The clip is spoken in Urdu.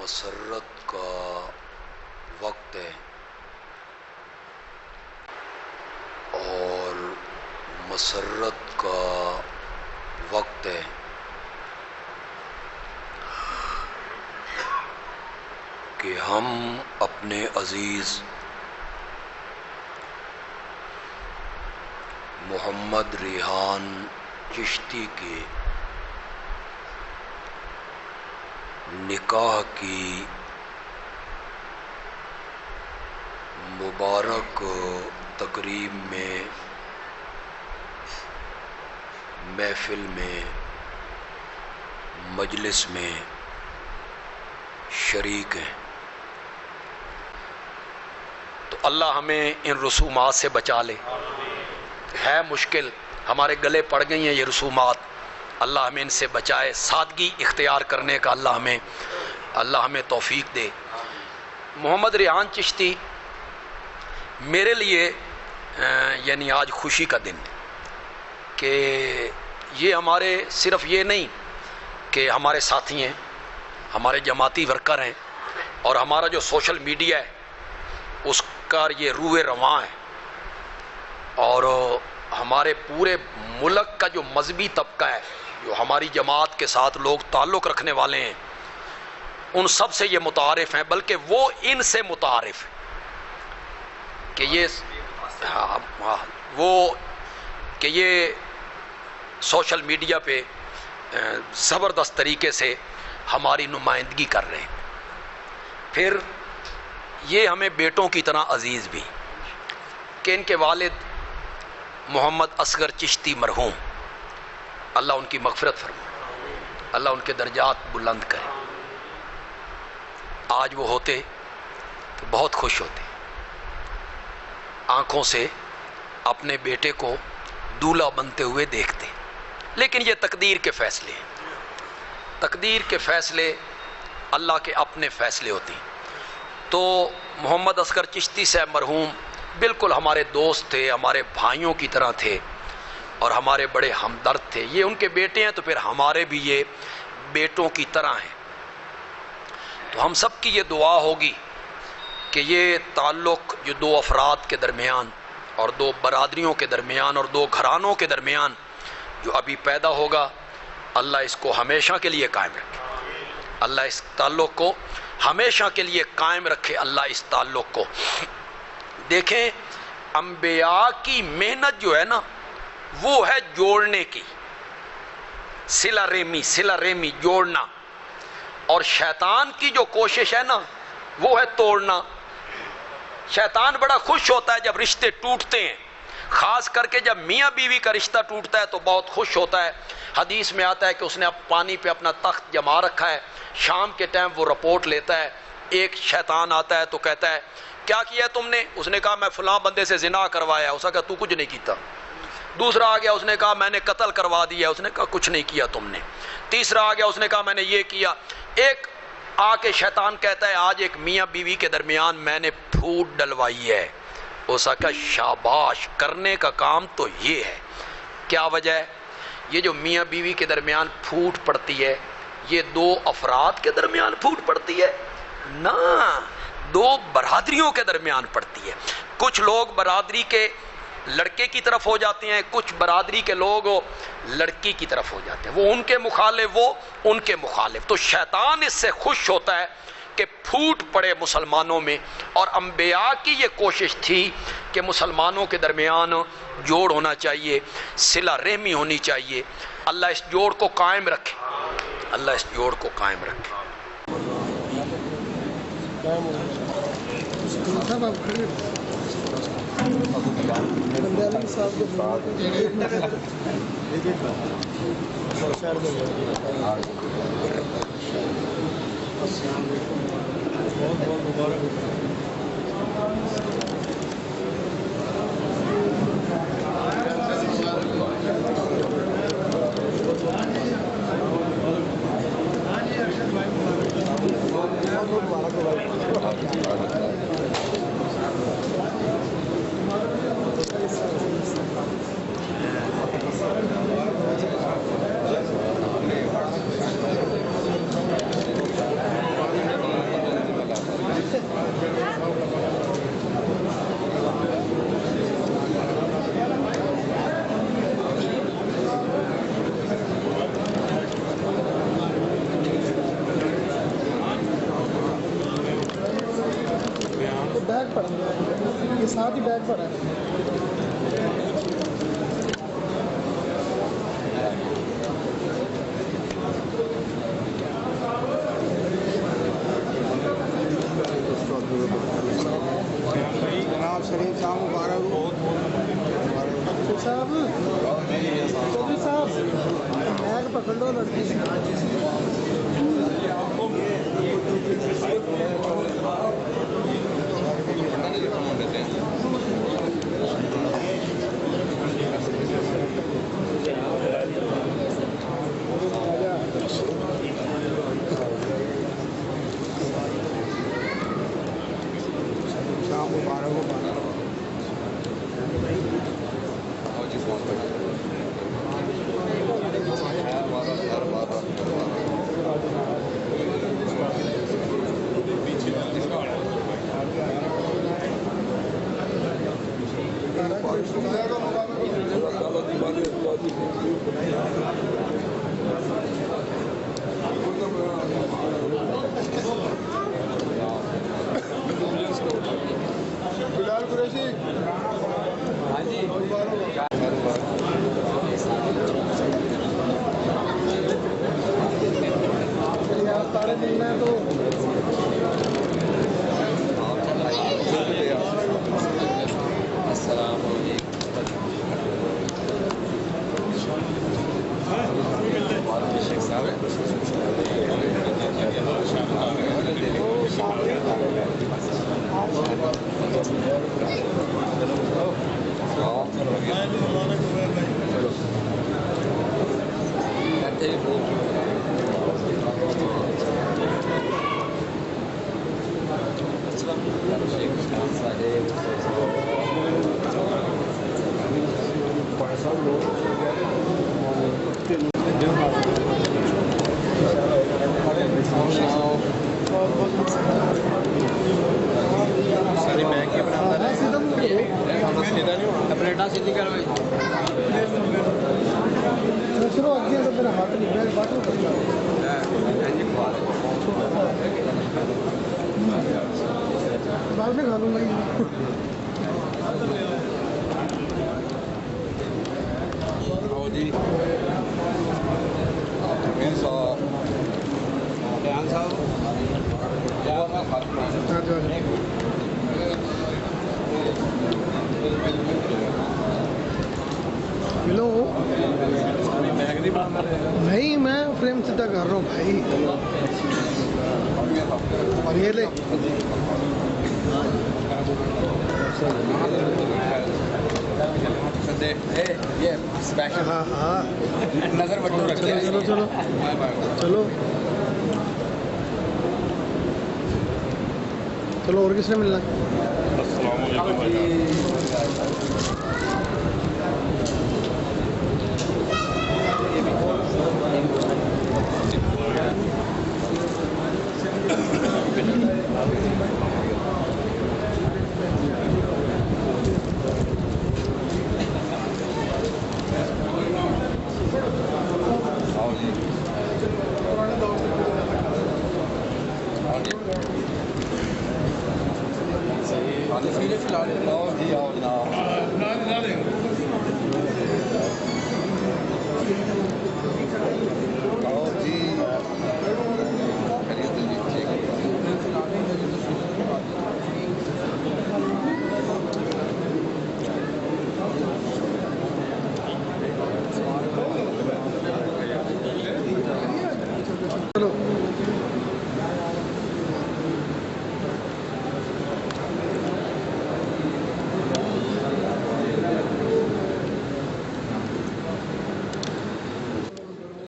مسرت کا وقت ہے اور مسرت کا وقت ہے کہ ہم اپنے عزیز محمد ریحان چشتی کے نکاح کی مبارک تقریب میں محفل میں مجلس میں شریک ہیں، تو اللہ ہمیں ان رسومات سے بچا لے۔ ہے مشکل، ہمارے گلے پڑ گئی ہیں یہ رسومات، اللہ ہمیں ان سے بچائے، سادگی اختیار کرنے کا اللہ ہمیں توفیق دے۔ محمد ریحان چشتی میرے لیے یعنی آج خوشی کا دن کہ یہ ہمارے صرف یہ نہیں کہ ہمارے ساتھی ہیں، ہمارے جماعتی ورکر ہیں، اور ہمارا جو سوشل میڈیا ہے اس کا یہ روح رواں ہے، اور ہمارے پورے ملک کا جو مذہبی طبقہ ہے، جو ہماری جماعت کے ساتھ لوگ تعلق رکھنے والے ہیں، ان سب سے یہ متعارف ہیں، بلکہ وہ ان سے متعارف ہیں کہ یہ سوشل میڈیا پہ زبردست طریقے سے ہماری نمائندگی کر رہے ہیں۔ پھر یہ ہمیں بیٹوں کی طرح عزیز بھی کہ ان کے والد محمد اصغر چشتی مرحوم، اللہ ان کی مغفرت فرمائے، اللہ ان کے درجات بلند کرے۔ آج وہ ہوتے تو بہت خوش ہوتے، آنکھوں سے اپنے بیٹے کو دولہا بنتے ہوئے دیکھتے، لیکن یہ تقدیر کے فیصلے ہیں، تقدیر کے فیصلے اللہ کے اپنے فیصلے ہوتے ہیں۔ تو محمد اصغر چشتی صاحب مرحوم بالکل ہمارے دوست تھے، ہمارے بھائیوں کی طرح تھے، اور ہمارے بڑے ہمدرد تھے۔ یہ ان کے بیٹے ہیں تو پھر ہمارے بھی یہ بیٹوں کی طرح ہیں۔ تو ہم سب کی یہ دعا ہوگی کہ یہ تعلق جو دو افراد کے درمیان اور دو برادریوں کے درمیان اور دو گھرانوں کے درمیان جو ابھی پیدا ہوگا، اللہ اس کو ہمیشہ کے لیے قائم رکھے، اللہ اس تعلق کو ہمیشہ کے لیے قائم رکھے، اللہ اس تعلق کو۔ دیکھیں، انبیاء کی محنت جو ہے نا وہ ہے جوڑنے کی، صلہ ریمی جوڑنا، اور شیطان کی جو کوشش ہے نا وہ ہے توڑنا۔ شیطان بڑا خوش ہوتا ہے جب رشتے ٹوٹتے ہیں، خاص کر کے جب میاں بیوی کا رشتہ ٹوٹتا ہے تو بہت خوش ہوتا ہے۔ حدیث میں آتا ہے کہ اس نے اب پانی پہ اپنا تخت جما رکھا ہے، شام کے ٹائم وہ رپورٹ لیتا ہے، ایک شیطان آتا ہے تو کہتا ہے کیا کیا تم نے؟ اس نے کہا میں فلاں بندے سے زنا کروایا، اس نے کہا تو کچھ نہیں کیتا۔ دوسرا آ گیا، اس نے کہا میں نے قتل کروا دیا، اس نے کہا کچھ نہیں کیا تم نے۔ تیسرا آ گیا، اس نے کہا میں نے یہ کیا۔ ایک آ کے شیطان کہتا ہے آج ایک میاں بیوی کے درمیان میں نے پھوٹ ڈلوائی ہے۔ اس نے کہا شاباش، کرنے کا کام تو یہ ہے۔ کیا وجہ ہے؟ یہ جو میاں بیوی کے درمیان پھوٹ پڑتی ہے یہ دو افراد کے درمیان پھوٹ پڑتی ہے؟ نہ، دو برادریوں کے درمیان پڑتی ہے۔ کچھ لوگ برادری کے لڑکے کی طرف ہو جاتے ہیں، کچھ برادری کے لوگ لڑکی کی طرف ہو جاتے ہیں، وہ ان کے مخالف، وہ ان کے مخالف۔ تو شیطان اس سے خوش ہوتا ہے کہ پھوٹ پڑے مسلمانوں میں، اور انبیاء کی یہ کوشش تھی کہ مسلمانوں کے درمیان جوڑ ہونا چاہیے، صلہ رحمی ہونی چاہیے۔ اللہ اس جوڑ کو قائم رکھے، اللہ اس جوڑ کو قائم رکھے۔ پڑا ہے، یہ ساتھ ہی بیگ پڑا ہے. جناب شریف صاحب مبارک ہو. صاحب چودھری صاحب بیگ پکڑ لو لڑکی سے. صاحب مبارک ہو. بلال قریشی تارے ملنا ہے تو السلام علیکم. شیخ صاحب ساری بینک کے اپلیٹا سیدھی کرو. چلو اگے تو میرا ہاتھ نہیں بیگ باٹل کرتا بعد میں کھا لوں گا. جی ملو نہیں میں فریم سیدھا کر رہا ہوں بھائی. اور یہ لے ہاں ہاں نظر بٹو رکھ چلو چلو چلو چلو چلو. اور کس نے ملنا ہے؟ السلام علیکم. جی آؤ جناب.